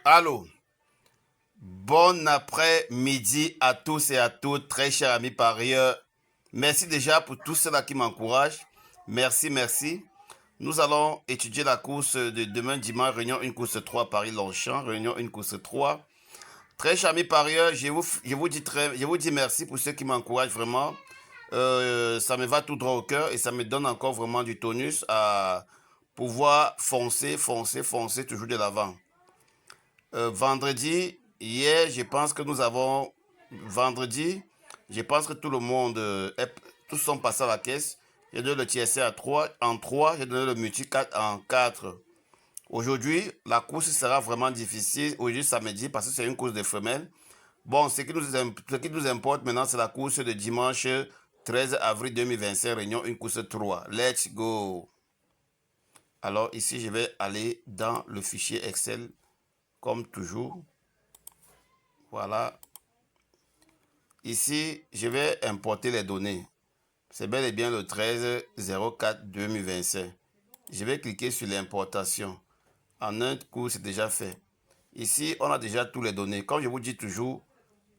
Allô, bon après-midi à tous et à toutes, très chers amis parieurs. Merci déjà pour tous ceux-là qui m'encouragent. Merci. Nous allons étudier la course de demain dimanche, réunion 1 course 3 Paris-Longchamp, réunion 1 course 3. Très chers amis parieurs, je vous dis merci pour ceux qui m'encouragent vraiment. Ça me va tout droit au cœur et ça me donne encore vraiment du tonus à pouvoir foncer toujours de l'avant. Vendredi, hier, je pense que nous avons. Vendredi, je pense que tout le monde, tous sont passés à la caisse. J'ai donné le TSC à 3 en 3, j'ai donné le multi 4 en 4. Aujourd'hui, la course sera vraiment difficile. Aujourd'hui, samedi, parce que c'est une course de femelles. Bon, ce qui nous importe maintenant, c'est la course de dimanche 13 avril 2025, réunion, une course 3. Let's go! Alors, ici, je vais aller dans le fichier Excel, comme toujours. Voilà. Ici, je vais importer les données. C'est bel et bien le 13-04-2025. Je vais cliquer sur l'importation. En un coup, c'est déjà fait. Ici, on a déjà toutes les données. Comme je vous dis toujours,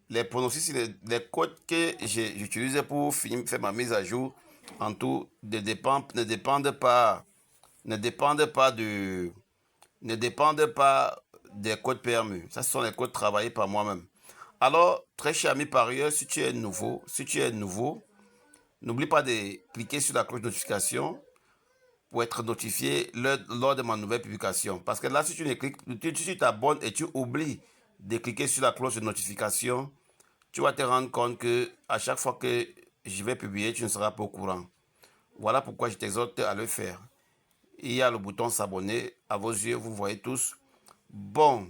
les pronostics, les codes que j'utilise pour faire ma mise à jour, en tout, ne dépendent pas des codes PMU. Ça, ce sont les codes travaillés par moi-même. Alors, très cher ami parieur, si tu es nouveau, n'oublie pas de cliquer sur la cloche de notification pour être notifié lors de ma nouvelle publication. Parce que là, si tu t'abonnes et tu oublies de cliquer sur la cloche de notification, tu vas te rendre compte que à chaque fois que je vais publier, tu ne seras pas au courant. Voilà pourquoi je t'exhorte à le faire. Il y a le bouton s'abonner. À vos yeux, vous voyez tous. Bon.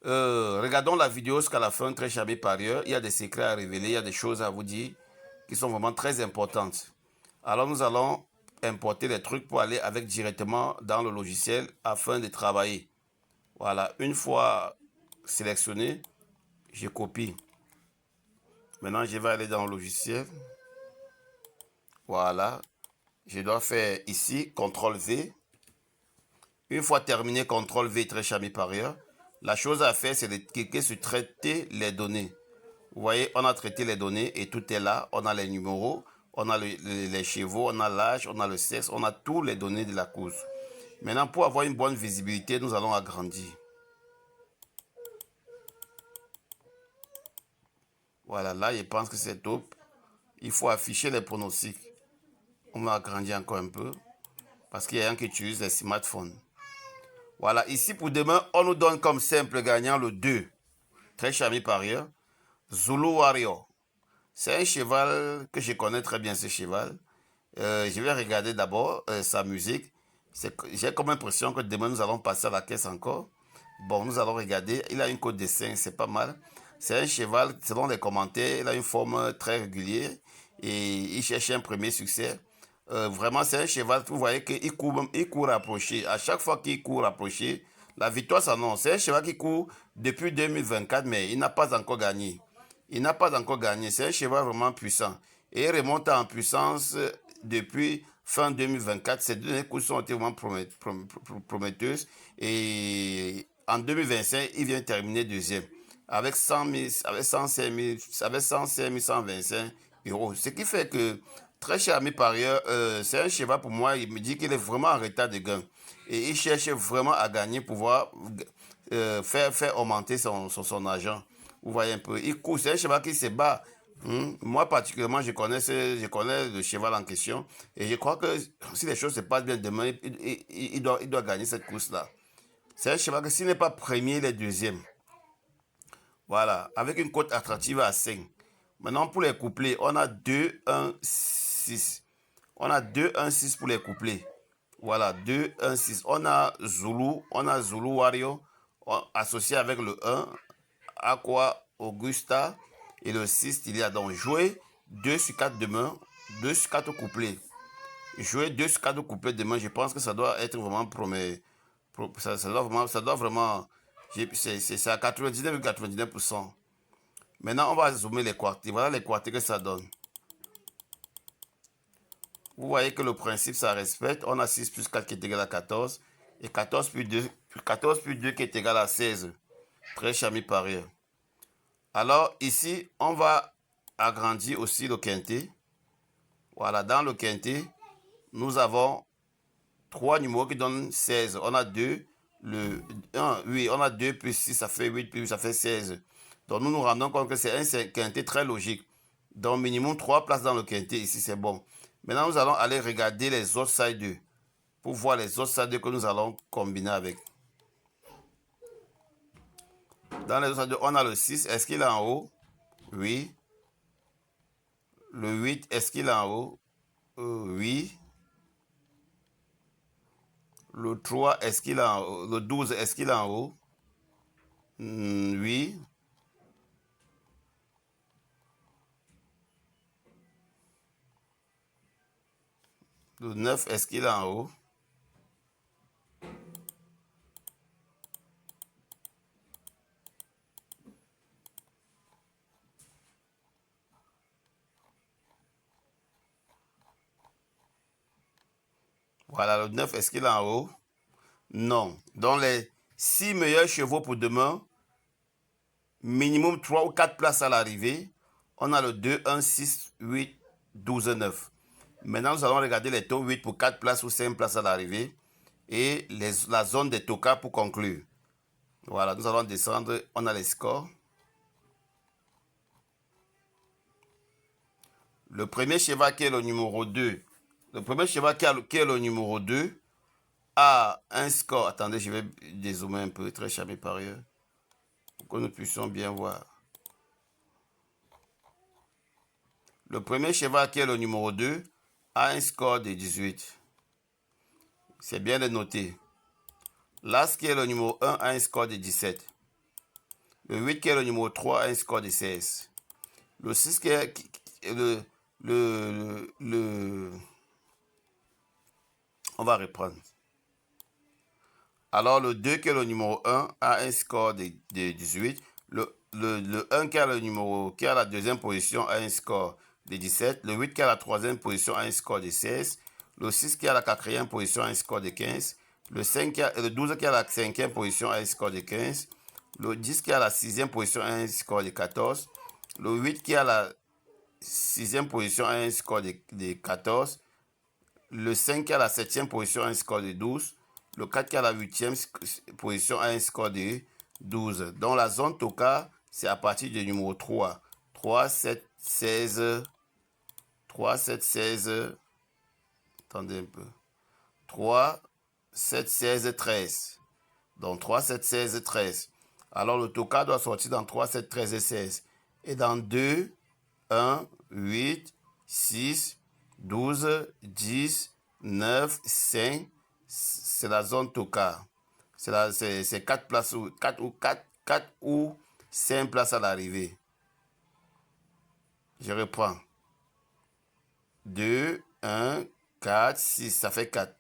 Regardons la vidéo jusqu'à la fin, très cher parieur. Il y a des secrets à révéler, il y a des choses à vous dire qui sont vraiment très importantes. Alors nous allons importer les trucs pour aller avec directement dans le logiciel afin de travailler. Voilà, une fois sélectionné, je copie. Maintenant, je vais aller dans le logiciel. Voilà, je dois faire ici, CTRL V. Une fois terminé, CTRL V, très cher parieur. La chose à faire, c'est de cliquer sur traiter les données. Vous voyez, on a traité les données et tout est là. On a les numéros, on a les chevaux, on a l'âge, on a le sexe, on a toutes les données de la course. Maintenant, pour avoir une bonne visibilité, nous allons agrandir. Voilà, là, je pense que c'est top. Il faut afficher les pronostics. On va agrandir encore un peu parce qu'il y a un qui utilise les smartphones. Voilà, ici pour demain, on nous donne comme simple gagnant le 2. Très cher ami parieur. Zulu Warrior. C'est un cheval que je connais très bien, ce cheval. Je vais regarder d'abord sa musique. J'ai comme impression que demain, nous allons passer à la caisse encore. Bon, nous allons regarder. Il a une côte de 5, c'est pas mal. C'est un cheval, selon les commentaires, il a une forme très régulière. Et il cherche un premier succès. Vraiment, c'est un cheval, vous voyez qu'il court rapproché. À chaque fois qu'il court rapproché, la victoire s'annonce. C'est un cheval qui court depuis 2024, mais il n'a pas encore gagné. Il n'a pas encore gagné. C'est un cheval vraiment puissant. Et il remonte en puissance depuis fin 2024. Ces deux courses ont été vraiment prometteuses. Et en 2025, il vient terminer deuxième. Avec 105 125 euros. Ce qui fait que, très cher ami parieur, c'est un cheval pour moi. Il me dit qu'il est vraiment en retard de gain. Et il cherche vraiment à gagner pour pouvoir faire augmenter son argent. Vous voyez un peu. Il court, c'est un cheval qui se bat. Moi, particulièrement, je connais le cheval en question. Et je crois que si les choses se passent bien demain, il doit gagner cette course-là. C'est un cheval que s'il n'est pas premier, il est deuxième. Voilà, avec une cote attractive à 5. Maintenant, pour les couplets, on a 2, 1, 6. On a 2, 1, 6 pour les couplets. Voilà, 2, 1, 6. On a Zulu Wario, associé avec le 1, Aqua Augusta, et le 6, il y a donc jouer 2 sur 4 demain, 2 sur 4 couplets. Jouer 2 sur 4 couplets demain, je pense que ça doit être vraiment ça doit vraiment, c'est à 99,99%. Maintenant, on va zoomer les quartiers. Voilà les quartiers que ça donne. Vous voyez que le principe, ça respecte. On a 6 plus 4 qui est égal à 14. Et 14 plus 2 qui est égal à 16. Très cher ami parieur. Alors ici, on va agrandir aussi le quintet. Voilà, dans le quintet, nous avons 3 numéros qui donnent 16. On a 2, le 1, oui, on a 2 plus 6, ça fait 8, plus ça fait 16. Donc nous nous rendons compte que c'est un quintet très logique. Donc minimum 3 places dans le quintet, ici c'est bon. Maintenant nous allons aller regarder les autres side 2 pour voir les autres side 2 que nous allons combiner avec. Dans les autres side 2, on a le 6, est-ce qu'il est en haut? Oui. Le 8, est-ce qu'il est en haut? Oui. Le 3, est-ce qu'il est en haut? Le 12, est-ce qu'il est en haut? Oui. Le 9, est-ce qu'il est en haut? Voilà, le 9, est-ce qu'il est en haut? Non. Dans les 6 meilleurs chevaux pour demain, minimum 3 ou 4 places à l'arrivée, on a le 2, 1, 6, 8, 12, 9. Maintenant, nous allons regarder les taux 8 pour 4 places ou 5 places à l'arrivée et la zone des tokas pour conclure. Voilà, nous allons descendre, on a les scores. Le premier cheval qui est le numéro 2, le premier cheval qui est le numéro 2 a un score. Attendez, je vais dézoomer un peu, très cher mes parieurs, pour que nous puissions bien voir. Le premier cheval qui est le numéro 2 a un score de 18. C'est bien de noter. L'As qui est le numéro 1 a un score de 17. Le 8 qui est le numéro 3 a un score de 16. Le 6 qui est on va reprendre. Alors le 2 qui est le numéro 1 a un score de 18. Le 1 qui est à la deuxième position a un score de 17. Le 8 qui est à la troisième position a un score de 16. Le 6 qui est à la quatrième position a un score de 15. Le 12 qui est à la cinquième position a un score de 15. Le 10 qui est à la sixième position a un score de 14. Le 8 qui est à la sixième position a un score de 14. Le 5 qui est à la septième position a un score de 12. Le 4 qui est à la huitième position a un score de 12. Dans la zone Toka, c'est à partir du numéro 3. 3, 7, 16. 3, 7, 16. Attendez un peu. 3, 7, 16, 13. Donc 3, 7, 16, 13. Alors le Toka doit sortir dans 3, 7, 13 et 16. Et dans 2, 1, 8, 6, 12, 10, 9, 5. C'est la zone Toka. C'est 4 places, 4 ou 5 places à l'arrivée. Je reprends. 2, 1, 4, 6, ça fait 4.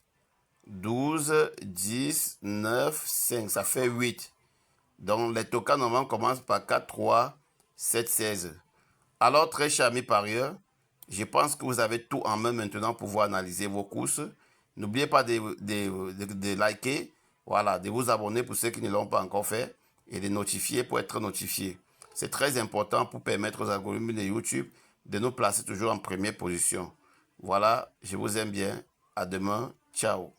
12, 10, 9, 5, ça fait 8. Donc les tokens normalement commencent par 4, 3, 7, 16. Alors très chers amis parieurs, je pense que vous avez tout en main maintenant pour pouvoir analyser vos courses. N'oubliez pas de liker, voilà, de vous abonner pour ceux qui ne l'ont pas encore fait et de notifier pour être notifié. C'est très important pour permettre aux algorithmes de YouTube de nous placer toujours en première position. Voilà, je vous aime bien. À demain. Ciao.